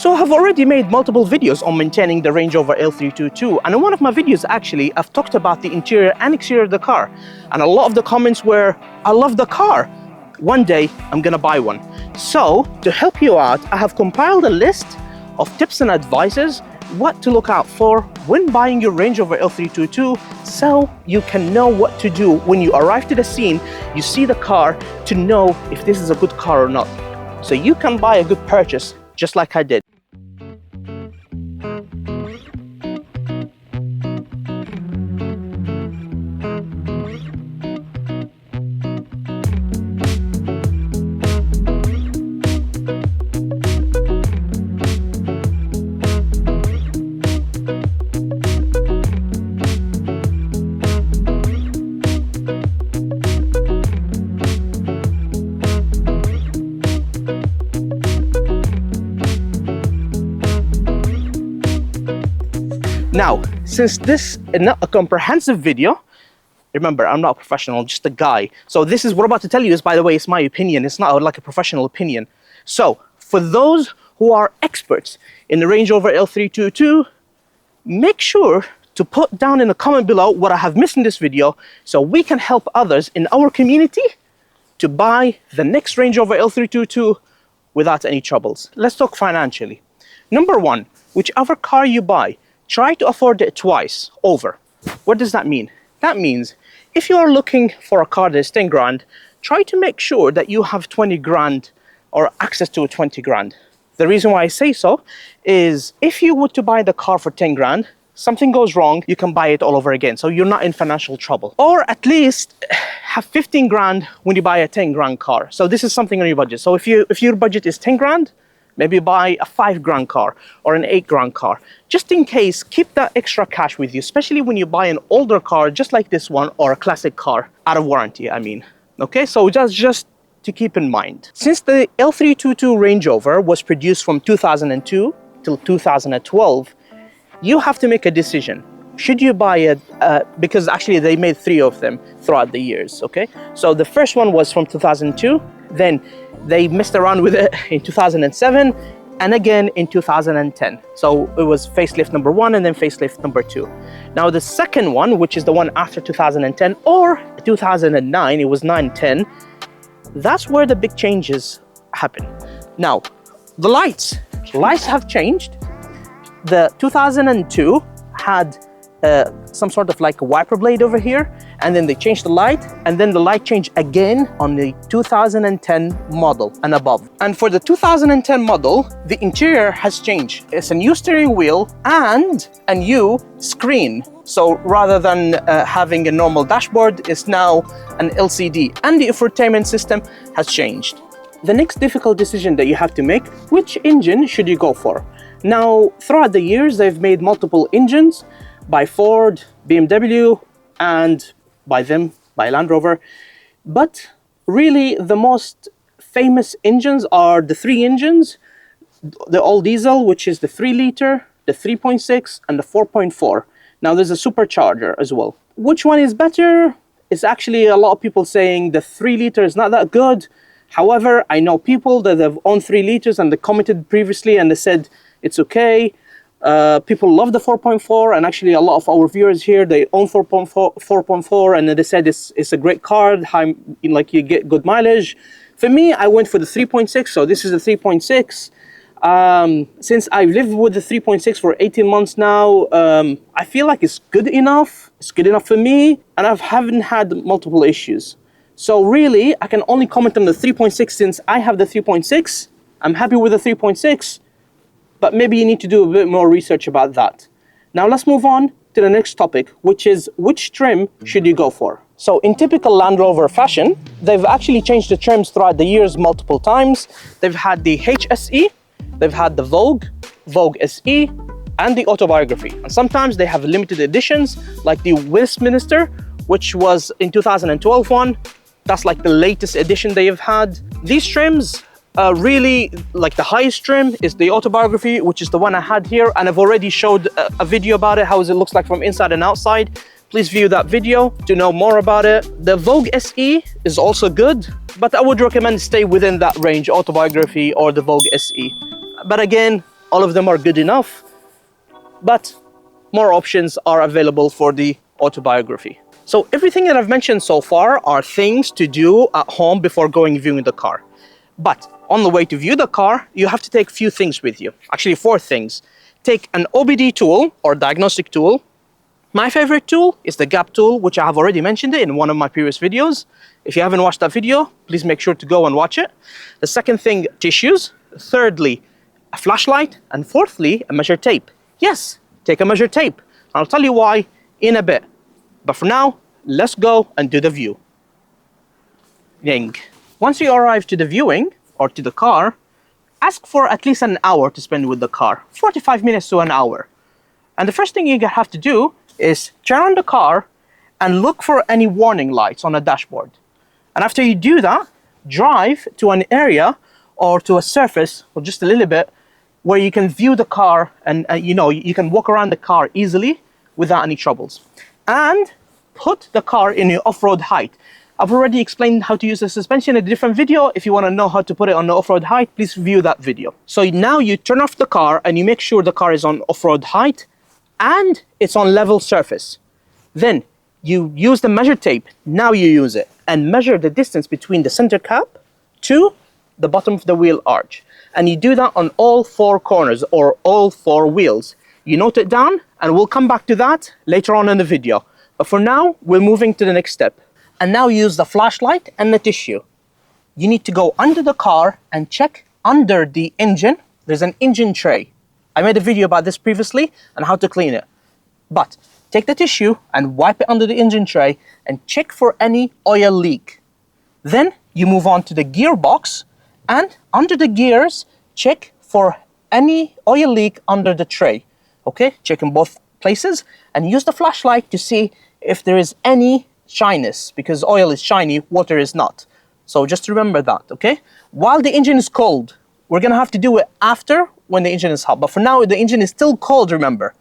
So I've already made multiple videos on maintaining the Range Rover L322, and in one of my videos actually I've talked about the interior and exterior of the car, and a lot of the comments were, I love the car, one day I'm gonna buy one. So to help you out, I have compiled a list of tips and advices what to look out for when buying your Range Rover L322, so you can know what to do when you arrive to the scene, you see the car, to know if this is a good car or not, so you can buy a good purchase just like I did. Now, since this is not a comprehensive video, remember, I'm not a professional, just a guy. So this is what I'm about to tell you is, by the way, it's my opinion. It's not like a professional opinion. So for those who are experts in the Range Rover L322, make sure to put down in the comment below what I have missed in this video, so we can help others in our community to buy the next Range Rover L322 without any troubles. Let's talk financially. Number one, whichever car you buy, try to afford it twice over. What does that mean? That means if you are looking for a car that is 10 grand, try to make sure that you have 20 grand or access to a 20 grand. The reason why I say so is if you were to buy the car for 10 grand, something goes wrong, you can buy it all over again. So you're not in financial trouble. Or at least have 15 grand when you buy a 10 grand car. So this is something on your budget. So if your budget is 10 grand, maybe buy a 5 grand car or an 8 grand car. Just in case, keep that extra cash with you, especially when you buy an older car just like this one, or a classic car, out of warranty, I mean. Okay, so just to keep in mind. Since the L322 Range Rover was produced from 2002 till 2012, you have to make a decision. Should you buy it, because actually they made 3 of them throughout the years, okay? So the first one was from 2002, then they messed around with it in 2007 and again in 2010. So it was facelift number 1 and then facelift number 2. Now the second one, which is the one after 2010 or 2009, it was 9-10, that's where the big changes happen. Now, the lights have changed. The 2002 had some sort of like a wiper blade over here, and then they changed the light, and then the light changed again on the 2010 model and above. And for the 2010 model, the interior has changed. It's a new steering wheel and a new screen. So rather than having a normal dashboard, it's now an LCD, and the infotainment system has changed. The next difficult decision that you have to make, which engine should you go for? Now, throughout the years, they've made multiple engines by Ford, BMW, and by Land Rover. But really, the most famous engines are the 3 engines, the all diesel, which is the 3 liter, the 3.6, and the 4.4. Now there's a supercharger as well. Which one is better? It's actually a lot of people saying the 3 liter is not that good. However, I know people that have owned 3 liters and they commented previously and they said it's okay. People love the 4.4, and actually a lot of our viewers here, they own 4.4, and they said it's a great car, like you get good mileage. For me, I went for the 3.6, so this is the 3.6. Since I've lived with the 3.6 for 18 months now, I feel like it's good enough. It's good enough for me, and I haven't had multiple issues. So really, I can only comment on the 3.6 since I have the 3.6. I'm happy with the 3.6. But maybe you need to do a bit more research about that. Now let's move on to the next topic, which is which trim should you go for? So in typical Land Rover fashion, they've actually changed the trims throughout the years multiple times. They've had the HSE, they've had the Vogue, Vogue SE, and the Autobiography. And sometimes they have limited editions, like the Westminster, which was in 2012 one. That's like the latest edition they have had. These trims, really, like the highest trim is the Autobiography, which is the one I had here, and I've already showed a video about it, how it looks like from inside and outside. Please view that video to know more about it. The Vogue SE is also good, but I would recommend stay within that range, Autobiography or the Vogue SE. But again, all of them are good enough, but more options are available for the autobiography. So everything that I've mentioned so far are things to do at home before going viewing the car. But on the way to view the car, you have to take a few things with you. Actually, 4 things. Take an OBD tool or diagnostic tool. My favorite tool is the gap tool, which I have already mentioned it in one of my previous videos. If you haven't watched that video, please make sure to go and watch it. The second thing, tissues. Thirdly, a flashlight. And fourthly, a measure tape. Yes, take a measure tape. I'll tell you why in a bit. But for now, let's go and do the view. Ding. Once you arrive to the viewing or to the car, ask for at least an hour to spend with the car. 45 minutes to an hour. And the first thing you have to do is turn on the car and look for any warning lights on the dashboard. And after you do that, drive to an area or to a surface, or just a little bit, where you can view the car and you can walk around the car easily without any troubles. And put the car in your off-road height. I've already explained how to use the suspension in a different video. If you want to know how to put it on the off-road height, please view that video. So now you turn off the car and you make sure the car is on off-road height and it's on level surface. Then you use the measure tape, now you use it, and measure the distance between the center cap to the bottom of the wheel arch. And you do that on all 4 corners or all 4 wheels. You note it down and we'll come back to that later on in the video. But for now, we're moving to the next step. And now use the flashlight and the tissue. You need to go under the car and check under the engine. There's an engine tray. I made a video about this previously and how to clean it. But take the tissue and wipe it under the engine tray and check for any oil leak. Then you move on to the gearbox and under the gears, check for any oil leak under the tray. Okay, check in both places and use the flashlight to see if there is any shyness, because oil is shiny, water is not. So just remember that, okay? While the engine is cold, we're gonna have to do it after when the engine is hot. But for now, the engine is still cold, remember.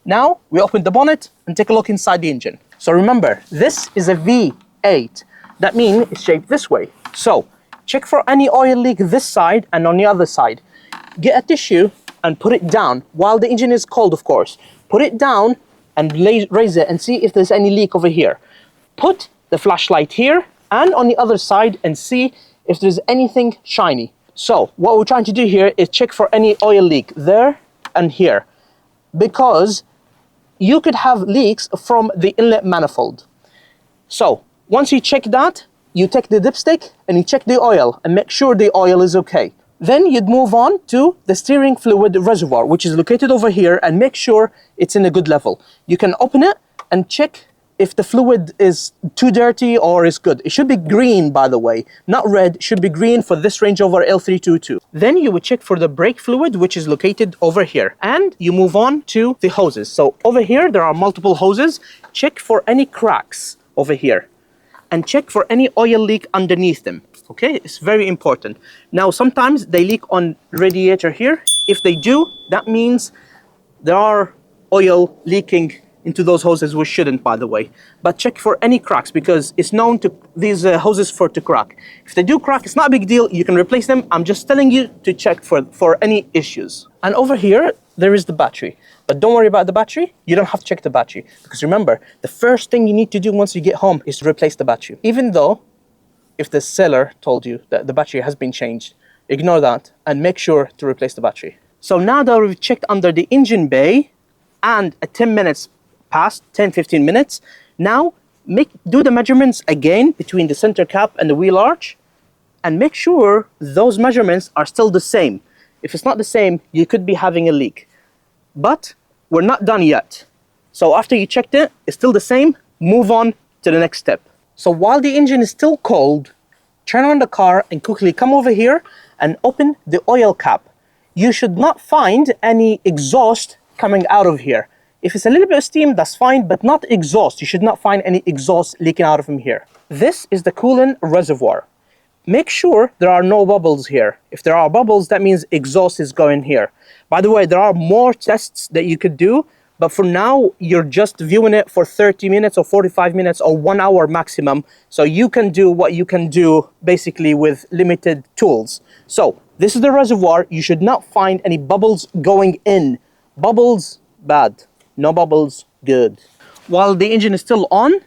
Now, we open the bonnet and take a look inside the engine. So remember, this is a V8. That means it's shaped this way. So, check for any oil leak this side and on the other side. Get a tissue and put it down, while the engine is cold, of course. Put it down and raise it and see if there's any leak over here. Put the flashlight here and on the other side and see if there's anything shiny. So what we're trying to do here is check for any oil leak there and here, because you could have leaks from the inlet manifold. So once you check that, you take the dipstick and you check the oil and make sure the oil is okay. Then you'd move on to the steering fluid reservoir, which is located over here, and make sure it's in a good level. You can open it and check if the fluid is too dirty or is good. It should be green, by the way, not red. It should be green for this Range Rover L322. Then you would check for the brake fluid, which is located over here. And you move on to the hoses. So over here, there are multiple hoses. Check for any cracks over here. And check for any oil leak underneath them. Okay, it's very important. Now, sometimes they leak on radiator here. If they do, that means there are oil leaking into those hoses, which shouldn't, by the way. But check for any cracks, because it's known to these hoses to crack. If they do crack, it's not a big deal. You can replace them. I'm just telling you to check for any issues. And over here, there is the battery. But don't worry about the battery. You don't have to check the battery. Because remember, the first thing you need to do once you get home is to replace the battery. Even though, if the seller told you that the battery has been changed, ignore that and make sure to replace the battery. So now that we've checked under the engine bay and 10 minutes passed, 10-15 minutes, now do the measurements again between the center cap and the wheel arch and make sure those measurements are still the same. If it's not the same, you could be having a leak. But we're not done yet. So after you checked it, it's still the same, move on to the next step. So while the engine is still cold, turn on the car and quickly come over here and open the oil cap. You should not find any exhaust coming out of here. If it's a little bit of steam, that's fine, but not exhaust. You should not find any exhaust leaking out of here. This is the coolant reservoir. Make sure there are no bubbles here. If there are bubbles, that means exhaust is going here. By the way, there are more tests that you could do, but for now, you're just viewing it for 30 minutes or 45 minutes or 1 hour maximum. So you can do what you can do basically with limited tools. So This is the reservoir. You should not find any bubbles going in. Bubbles, bad. No bubbles, good. While the engine is still on,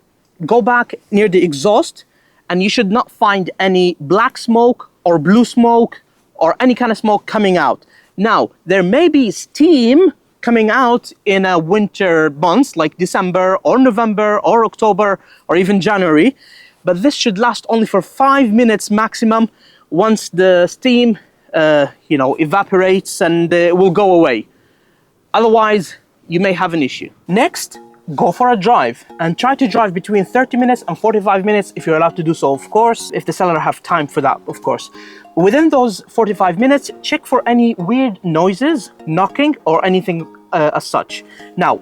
go back near the exhaust, and you should not find any black smoke or blue smoke or any kind of smoke coming out. Now, there may be steam coming out in a winter months like December or November or October or even January, but this should last only for 5 minutes maximum. Once the steam evaporates, and it will go away. Otherwise, you may have an issue. Next, go for a drive and try to drive between 30 minutes and 45 minutes if you're allowed to do so, of course, if the seller have time for that, of course. Within those 45 minutes, check for any weird noises, knocking, or anything as such. Now,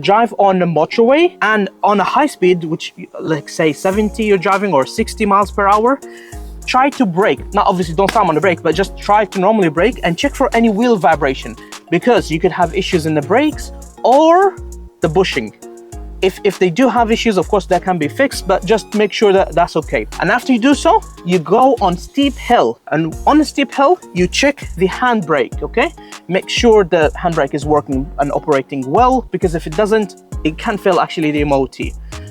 drive on a motorway and on a high speed, which like say 70 you're driving or 60 miles per hour, try to brake. Now, obviously don't slam on the brake, but just try to normally brake and check for any wheel vibration, because you could have issues in the brakes or the bushing. If they do have issues, of course, that can be fixed, but just make sure that that's okay. And after you do so, you go on steep hill. And on a steep hill, you check the handbrake, okay? Make sure the handbrake is working and operating well, because if it doesn't, it can fail actually the MOT.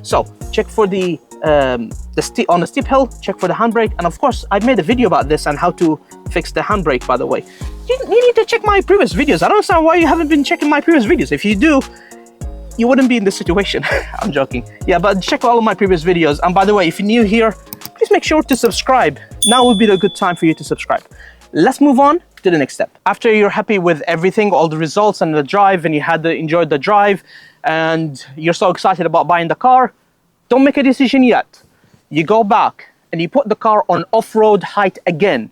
So check for on a steep hill, check for the handbrake. And of course, I made a video about this and how to fix the handbrake, by the way. You need to check my previous videos. I don't understand why you haven't been checking my previous videos. If you do, you wouldn't be in this situation. I'm joking. Yeah, but check all of my previous videos. And by the way, if you're new here, please make sure to subscribe. Now would be the good time for you to subscribe. Let's move on to the next step. After you're happy with everything, all the results and the drive, and you enjoyed the drive, and you're so excited about buying the car, don't make a decision yet. You go back and you put the car on off-road height again.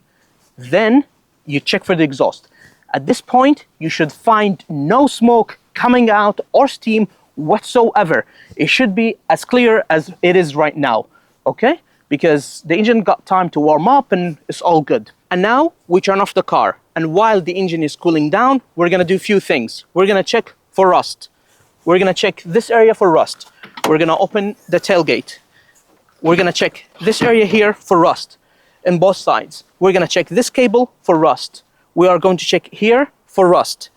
Then you check for the exhaust. At this point, you should find no smoke coming out or steam whatsoever. It should be as clear as it is right now, okay? Because the engine got time to warm up and it's all good. And now we turn off the car. And while the engine is cooling down, we're gonna do a few things. We're gonna check for rust. We're gonna check this area for rust. We're gonna open the tailgate. We're gonna check this area here for rust in both sides. We're gonna check this cable for rust. We are going to check here for rust.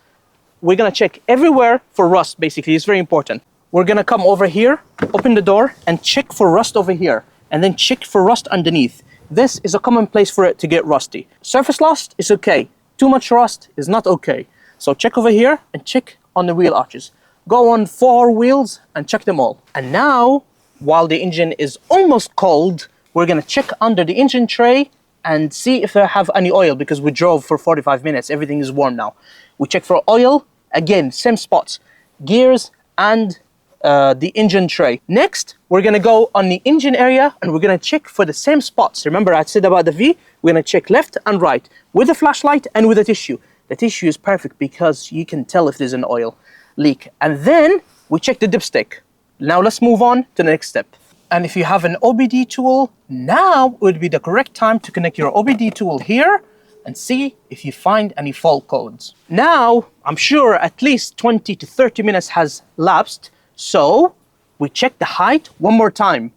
We're gonna check everywhere for rust, basically. It's very important. We're gonna come over here, open the door, and check for rust over here, and then check for rust underneath. This is a common place for it to get rusty. Surface rust is okay. Too much rust is not okay. So check over here and check on the wheel arches. Go on 4 wheels and check them all. And now, while the engine is almost cold, we're gonna check under the engine tray and see if they have any oil, because we drove for 45 minutes. Everything is warm now. We check for oil. Again, same spots, gears and the engine tray. Next, we're gonna go on the engine area and we're gonna check for the same spots. Remember I said about the V? We're gonna check left and right with a flashlight and with a tissue. The tissue is perfect because you can tell if there's an oil leak. And then we check the dipstick. Now let's move on to the next step. And if you have an OBD tool, now would be the correct time to connect your OBD tool here and see if you find any fault codes. Now, I'm sure at least 20 to 30 minutes has lapsed, so we check the height one more time,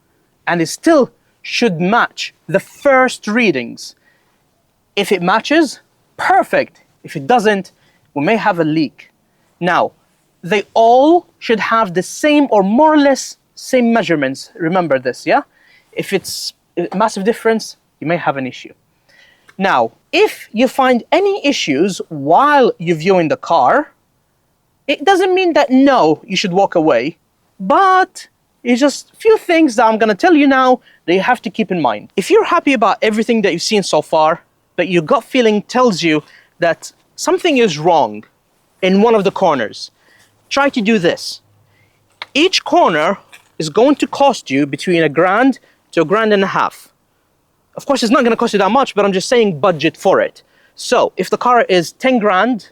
and it still should match the first readings. If it matches, perfect. If it doesn't, we may have a leak. Now, they all should have the same or more or less same measurements. Remember this, yeah? If it's a massive difference, you may have an issue. Now, if you find any issues while you're viewing the car, it doesn't mean that no, you should walk away, but it's just a few things that I'm gonna tell you now that you have to keep in mind. If you're happy about everything that you've seen so far, but your gut feeling tells you that something is wrong in one of the corners, try to do this. Each corner is going to cost you between $1,000 to $1,500. Of course, it's not going to cost you that much, but I'm just saying budget for it. So if the car is 10 grand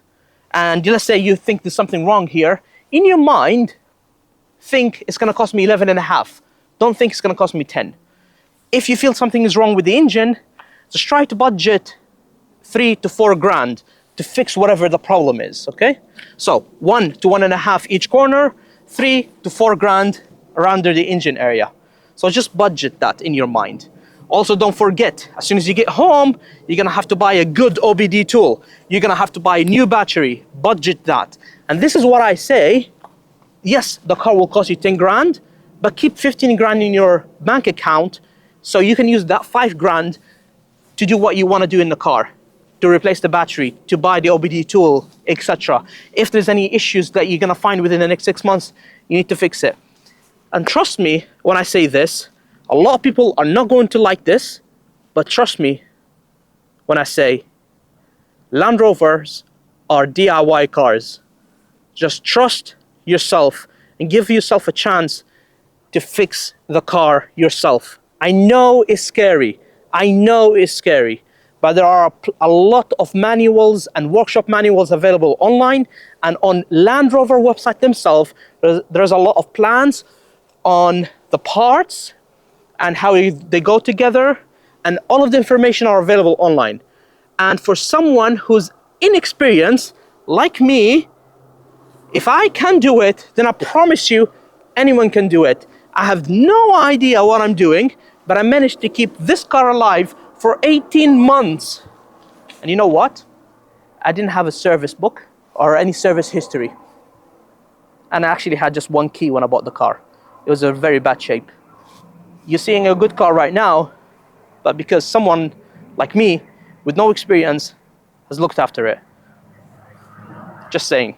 and let's say you think there's something wrong here, in your mind, think it's going to cost me 11.5. Don't think it's going to cost me 10. If you feel something is wrong with the engine, just try to budget 3 to 4 grand to fix whatever the problem is, okay? So 1 to 1.5 each corner, 3 to 4 grand around the engine area. So just budget that in your mind. Also, don't forget, as soon as you get home, you're gonna have to buy a good OBD tool. You're gonna have to buy a new battery, budget that. And this is what I say, yes, the car will cost you 10 grand, but keep 15 grand in your bank account so you can use that 5 grand to do what you wanna do in the car, to replace the battery, to buy the OBD tool, etc. If there's any issues that you're gonna find within the next 6 months, you need to fix it. And trust me when I say this, a lot of people are not going to like this, but trust me when I say Land Rovers are DIY cars. Just trust yourself and give yourself a chance to fix the car yourself. I know it's scary. I know it's scary, but there are a lot of manuals and workshop manuals available online, and on Land Rover website themselves, there's a lot of plans on the parts and how they go together, and all of the information are available online. And for someone who's inexperienced, like me, if I can do it, then I promise you, anyone can do it. I have no idea what I'm doing, but I managed to keep this car alive for 18 months. And you know what? I didn't have a service book or any service history. And I actually had just one key when I bought the car. It was in very bad shape. You're seeing a good car right now, but because someone like me with no experience has looked after it. Just saying.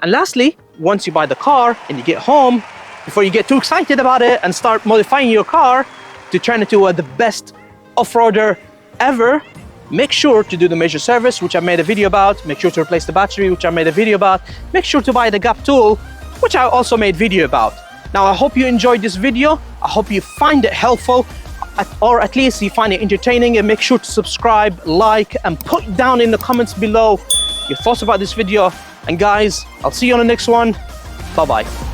And lastly, once you buy the car and you get home, before you get too excited about it and start modifying your car to turn it into the best off-roader ever, make sure to do the major service, which I made a video about. Make sure to replace the battery, which I made a video about. Make sure to buy the gap tool, which I also made video about. Now, I hope you enjoyed this video. I hope you find it helpful, or at least you find it entertaining, and make sure to subscribe, like, and put down in the comments below your thoughts about this video. And guys, I'll see you on the next one. Bye-bye.